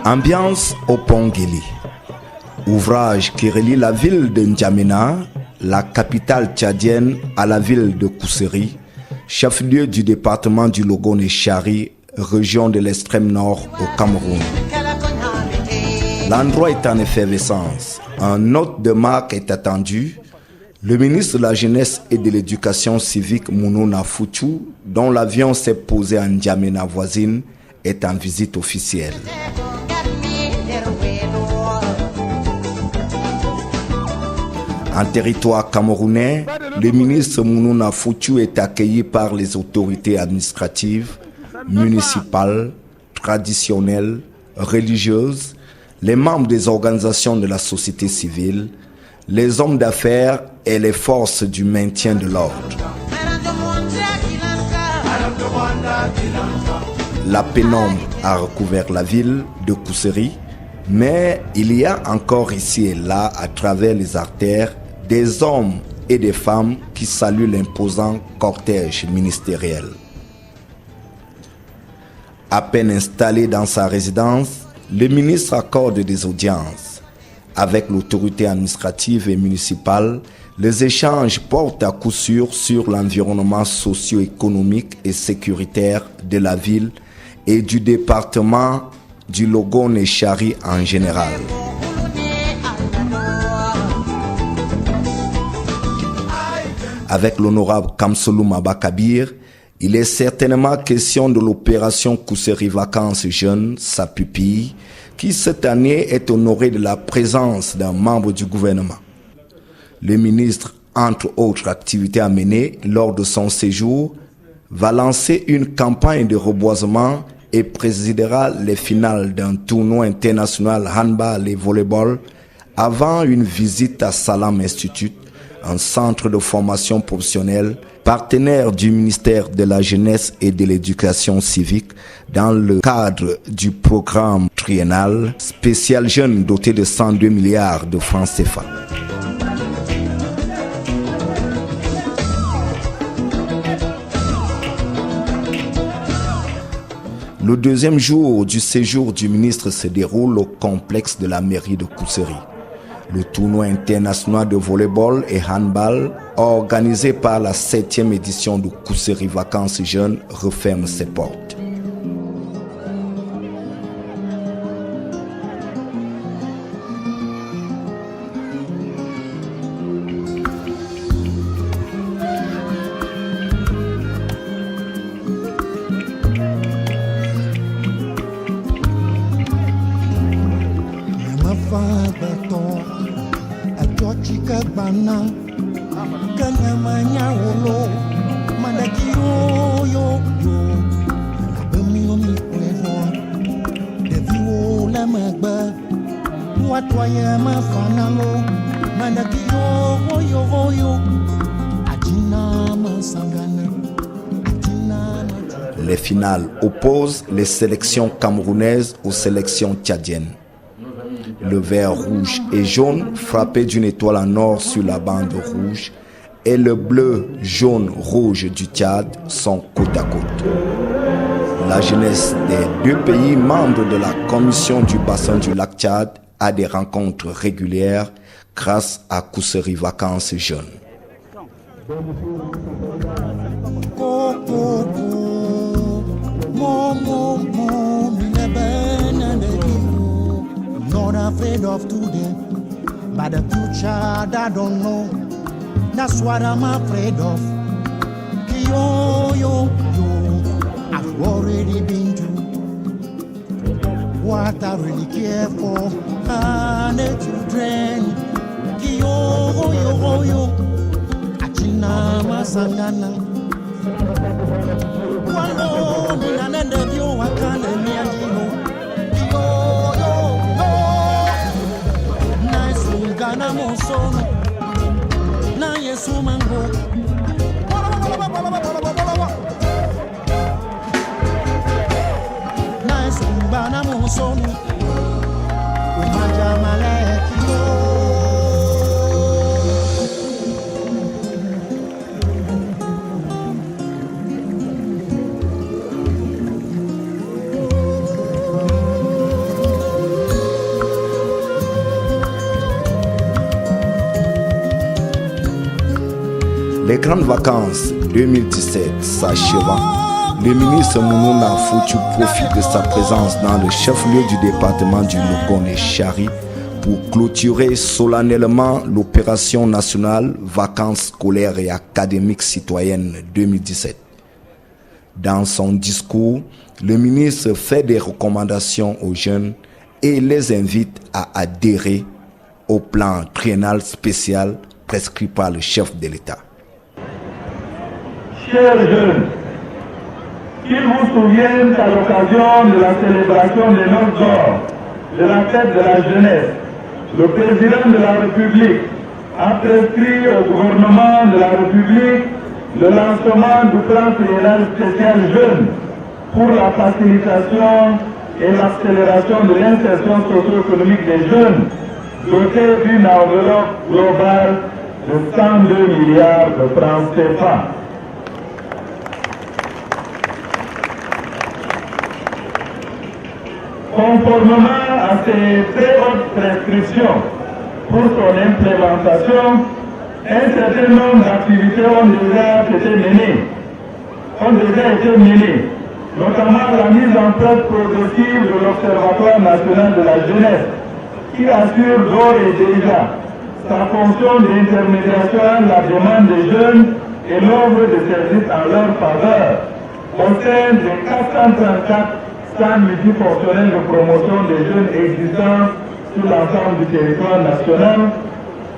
Ambiance au pont Guéli. Ouvrage qui relie la ville de N'Djamena, la capitale tchadienne, à la ville de Kousséri, chef-lieu du département du Logone-Chari, région de l'extrême nord au Cameroun. L'endroit est en effervescence. Un hôte de marque est attendu. Le ministre de la Jeunesse et de l'Éducation civique Mounouna Foutou, dont l'avion s'est posé à N'Djamena voisine, est en visite officielle. En territoire camerounais, le ministre Mounouna Foutou est accueilli par les autorités administratives, municipales, traditionnelles, religieuses, les membres des organisations de la société civile, les hommes d'affaires et les forces du maintien de l'ordre. La pénombre a recouvert la ville de Kousséri, mais il y a encore ici et là, à travers les artères, des hommes et des femmes qui saluent l'imposant cortège ministériel. À peine installé dans sa résidence, le ministre accorde des audiences. Avec l'autorité administrative et municipale, les échanges portent à coup sûr sur l'environnement socio-économique et sécuritaire de la ville et du département du Logone-Chari en général. Avec l'honorable Kamsolou Mabakabir, il est certainement question de l'opération Kousséri Vacances Jeunes, sa pupille, qui cette année est honorée de la présence d'un membre du gouvernement. Le ministre, entre autres activités à mener lors de son séjour, va lancer une campagne de reboisement et présidera les finales d'un tournoi international handball et volleyball avant une visite à Salam Institute, un centre de formation professionnelle, partenaire du ministère de la Jeunesse et de l'Éducation civique dans le cadre du programme triennal spécial jeunes doté de 102 milliards de francs CFA. Le deuxième jour du séjour du ministre se déroule au complexe de la mairie de Kousséri. Le tournoi international de volleyball et handball, organisé par la 7e édition de Kousséri Vacances Jeunes, referme ses portes. Les finales opposent les sélections camerounaises aux sélections tchadiennes. Le vert, rouge et jaune, frappé d'une étoile en or sur la bande rouge, et le bleu, jaune, rouge du Tchad sont côte à côte. La jeunesse des deux pays membres de la commission du bassin du lac Tchad a des rencontres régulières grâce à Kousséri Vacances Jeunes. Not afraid of today, but the future I don't know. That's what I'm afraid of. Yo, yo, yo, I've already been through what I really care for. And the children, yo, yo, yo, Achina Masangana. Wano, Ninanende, Vio, Wakane, Miajino. Gana monsono na yesu mango na yesu bana monsono umaja malekio. Les grandes vacances 2017 s'achevant, le ministre Mounouna Foutu profite de sa présence dans le chef-lieu du département du Logone-Chari pour clôturer solennellement l'opération nationale Vacances scolaires et académiques citoyennes 2017. Dans son discours, le ministre fait des recommandations aux jeunes et les invite à adhérer au plan triennal spécial prescrit par le chef de l'État. Chers jeunes, qu'ils vous souviennent qu'à l'occasion de la célébration des Noces d'Or, de la fête de la jeunesse, le président de la République a prescrit au gouvernement de la République le lancement du plan triennal spécial jeune pour la facilitation et l'accélération de l'insertion socio-économique des jeunes, doté d'une enveloppe globale de 102 milliards de francs CFA. Conformément à ces très hautes prescriptions pour son implémentation, un certain nombre d'activités ont déjà été menées, notamment la mise en place progressive de l'Observatoire national de la jeunesse, qui assure d'ores et déjà sa fonction d'intermédiation entre la demande des jeunes et l'offre de services en leur faveur, au sein des 434 centres multifonctionnels de promotion des jeunes existants sur l'ensemble du territoire national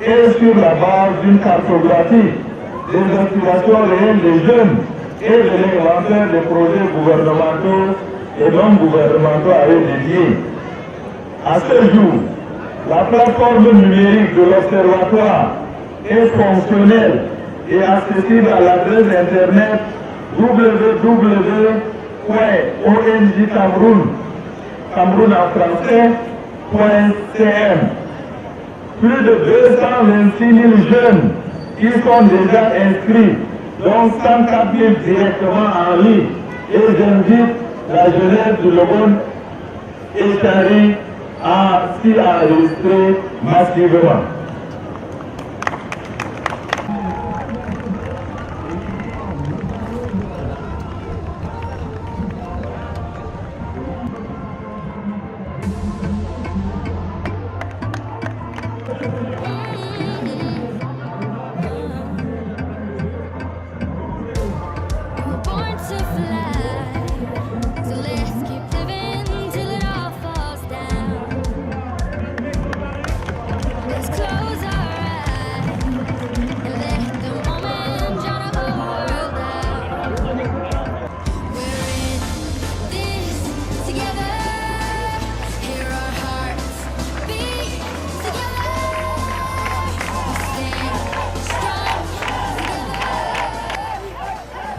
et sur la base d'une cartographie des aspirations réelles des jeunes et de l'inventaire des projets gouvernementaux et non gouvernementaux à eux dédiés. À ce jour, la plateforme numérique de l'Observatoire est fonctionnelle et accessible à l'adresse internet www.ongcameroun en français.cm. Plus de 226 000 jeunes qui sont déjà inscrits, dont 104 000 directement en ligne. Et j'invite la jeunesse du Logone-Chari à s'y enregistrer massivement.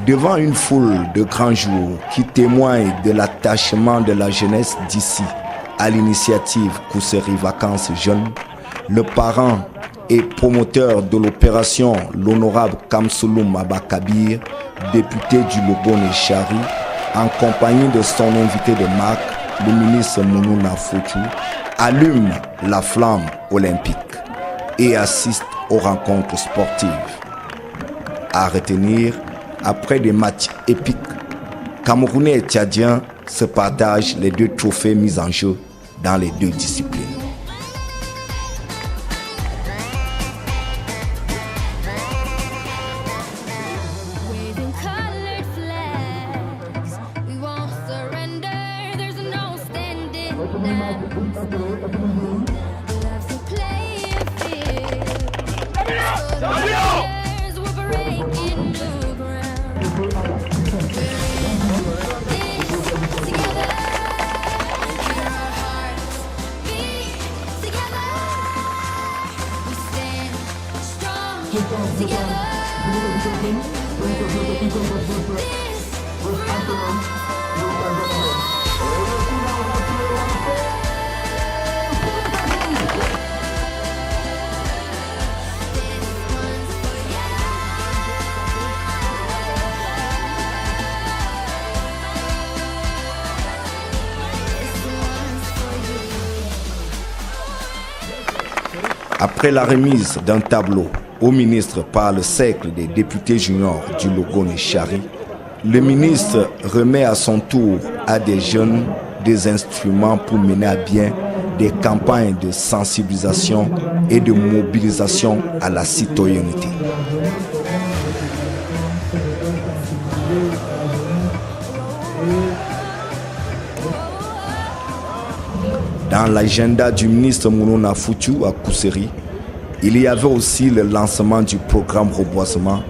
Devant une foule de grands jours qui témoignent de l'attachement de la jeunesse d'ici à l'initiative Kousséri Vacances Jeunes, le parent et promoteur de l'opération, l'honorable Kamsoulou Maba Kabir, député du Logone-Chari, en compagnie de son invité de marque, le ministre Mounouna Foutu, allume la flamme olympique et assiste aux rencontres sportives. À retenir, après des matchs épiques, Camerounais et Tchadiens se partagent les deux trophées mis en jeu dans les deux disciplines. Après la remise d'un tableau au ministre par le cercle des députés juniors du Logo-Nechari, le ministre remet à son tour à des jeunes des instruments pour mener à bien des campagnes de sensibilisation et de mobilisation à la citoyenneté. Dans l'agenda du ministre Mounouna Foutu à Kousseri, il y avait aussi le lancement du programme reboisement,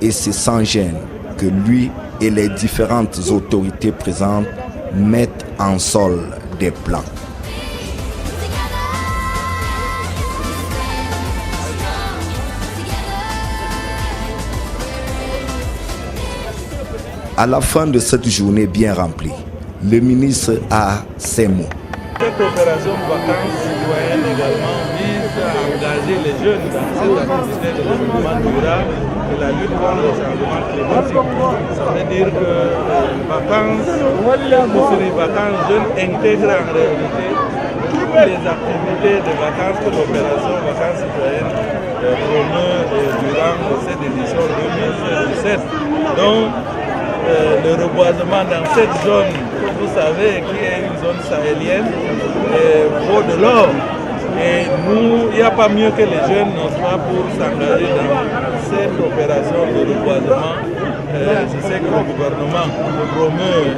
et c'est sans gêne que lui et les différentes autorités présentes mettent en sol des plans. À la fin de cette journée bien remplie, le ministre a ces mots. Cette opération vacances citoyennes également vise à engager les jeunes dans cette activité de développement durable et la lutte contre le changement climatique. Ça veut dire que vacances jeunes intègrent en réalité toutes les activités de vacances que l'opération vacances citoyennes promeut durant cette édition 2017. Donc, le reboisement dans cette zone, que vous savez, qui est une zone sahélienne, vaut de l'or. Et nous, il n'y a pas mieux que les jeunes, n'est-ce pas, pour s'engager dans cette opération de reboisement. Je sais que le gouvernement promeut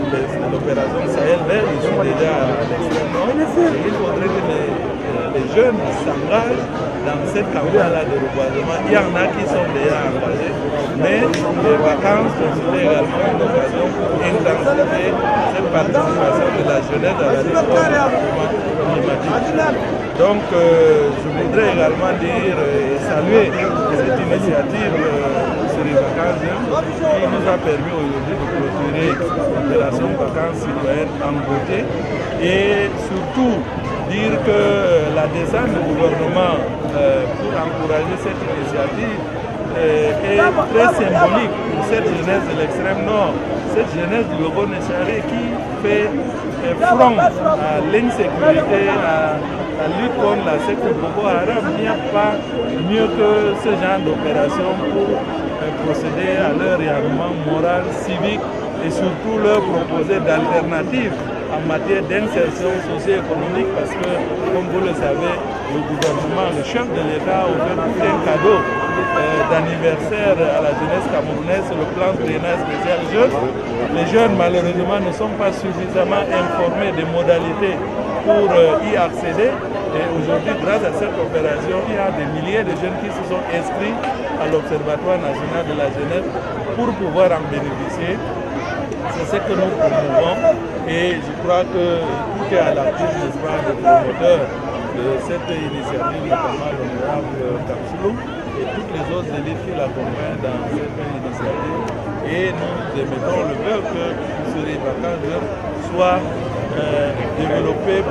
l'opération Sahel vert, ils sont déjà à l'extrême nord. Il faudrait que les jeunes s'engagent dans cette campagne-là de reboisement. Il y en a qui sont déjà engagés, mais les vacances constituent également une occasion pour intensifier cette participation de la jeunesse à la lutte contre le changement climatique. Donc, je voudrais également dire et saluer cette initiative sur les vacances qui nous a permis aujourd'hui de clôturer l'opération vacances citoyennes en beauté et surtout dire que la descente du gouvernement pour encourager cette initiative est très symbolique pour cette jeunesse de l'extrême nord, cette jeunesse du Logo-Nechari qui fait front à l'insécurité, à la lutte contre la secte Boko Haram. Il n'y a pas mieux que ce genre d'opération pour procéder à leur réarmement moral, civique et surtout leur proposer d'alternatives en matière d'insertion socio-économique parce que, comme vous le savez, le gouvernement, le chef de l'État a offert tout un cadeau d'anniversaire à la jeunesse camerounaise sur le plan drainage spécial jeunes. Les jeunes, malheureusement, ne sont pas suffisamment informés des modalités pour y accéder. Et aujourd'hui, grâce à cette opération, il y a des milliers de jeunes qui se sont inscrits à l'Observatoire national de la jeunesse pour pouvoir en bénéficier. C'est ce que nous promouvons et je crois que tout est à l'actif, n'est-ce pas, des promoteurs de cette initiative, notamment l'honorable Kamsoulou et toutes les autres élites qui l'accompagnent dans cette initiative. Et nous émettons le vœu que ces vacances soient développées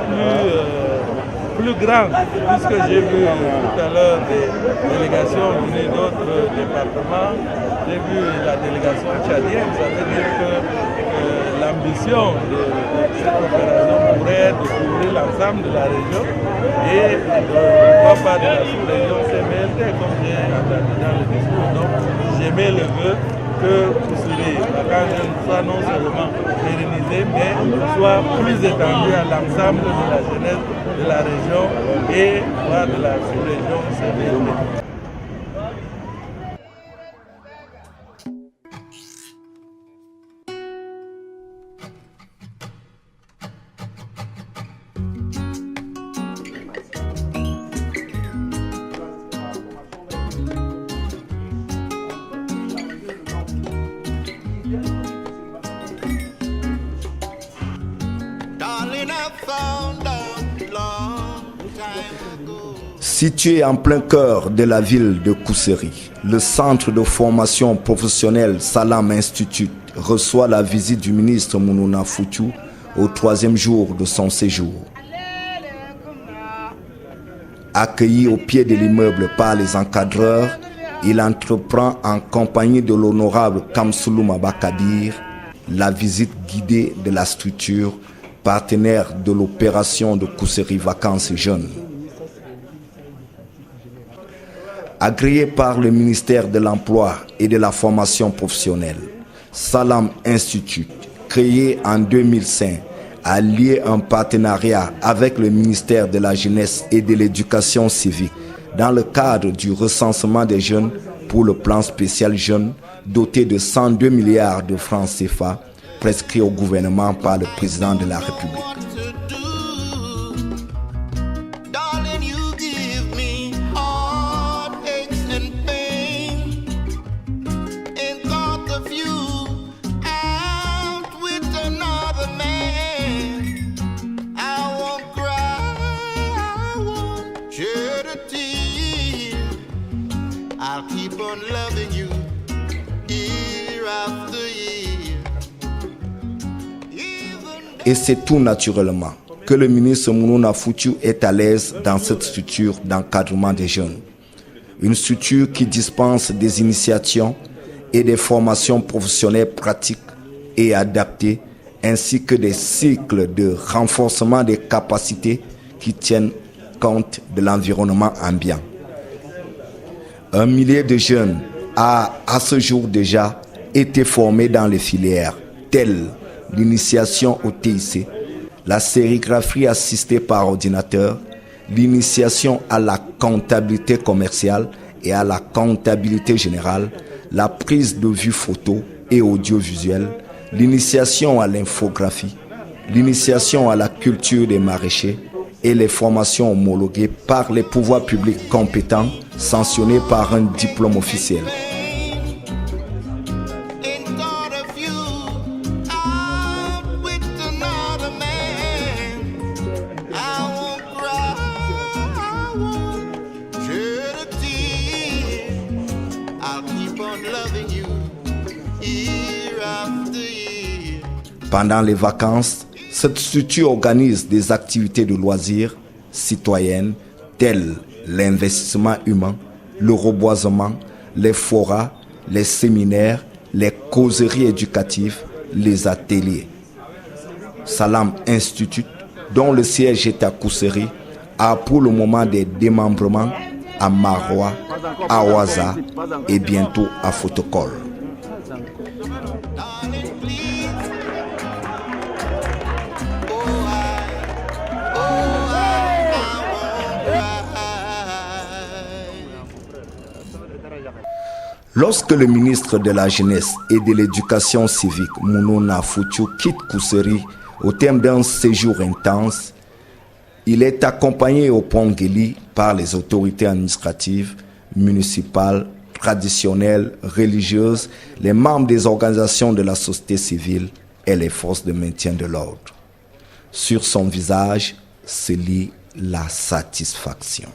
plus grandes, puisque j'ai vu tout à l'heure des délégations venues d'autres départements. J'ai vu la délégation tchadienne, ça veut dire que l'ambition de cette opération pourrait être de couvrir l'ensemble de la région et pourquoi pas de la sous-région CMLT, comme j'ai entendu dans le discours. Donc, j'émets le vœu que Kousseri soit non seulement pérennisé, mais soit plus étendu à l'ensemble de la jeunesse de la région et voire de la sous-région CMLT. Situé en plein cœur de la ville de Kousseri, le centre de formation professionnelle Salam Institute reçoit la visite du ministre Mounouna Foutu au 3e jour de son séjour. Accueilli au pied de l'immeuble par les encadreurs, il entreprend en compagnie de l'honorable Kamsoulou Mabakabir la visite guidée de la structure partenaire de l'opération de Kousseri Vacances Jeunes. Agréé par le ministère de l'Emploi et de la Formation professionnelle, Salam Institute, créé en 2005, a lié un partenariat avec le ministère de la Jeunesse et de l'Éducation civique dans le cadre du recensement des jeunes pour le plan spécial jeunes doté de 102 milliards de francs CFA prescrit au gouvernement par le président de la République. I'll keep on loving you year after year. Et c'est tout naturellement que le ministre Mounouna Foutu est à l'aise dans cette structure d'encadrement des jeunes. Une structure qui dispense des initiations et des formations professionnelles pratiques et adaptées, ainsi que des cycles de renforcement des capacités qui tiennent compte de l'environnement ambiant. 1 millier de jeunes a, à ce jour déjà, été formés dans les filières telles l'initiation au TIC, la sérigraphie assistée par ordinateur, l'initiation à la comptabilité commerciale et à la comptabilité générale, la prise de vue photo et audiovisuelle, l'initiation à l'infographie, l'initiation à la culture des maraîchers et les formations homologuées par les pouvoirs publics compétents sanctionnées par un diplôme officiel. Pendant les vacances, cette structure organise des activités de loisirs citoyennes telles l'investissement humain, le reboisement, les forats, les séminaires, les causeries éducatives, les ateliers. Salam Institute, dont le siège est à Kousséri, a pour le moment des démembrements à Maroua, à Ouaza et bientôt à Fotokol. Lorsque le ministre de la Jeunesse et de l'Éducation civique, Mounouna Foutu, quitte Kousséri au terme d'un séjour intense, il est accompagné au Pont Guéli par les autorités administratives, municipales, traditionnelles, religieuses, les membres des organisations de la société civile et les forces de maintien de l'ordre. Sur son visage se lit la satisfaction.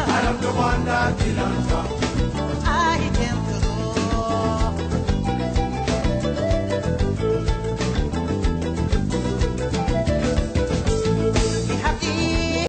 I am the one that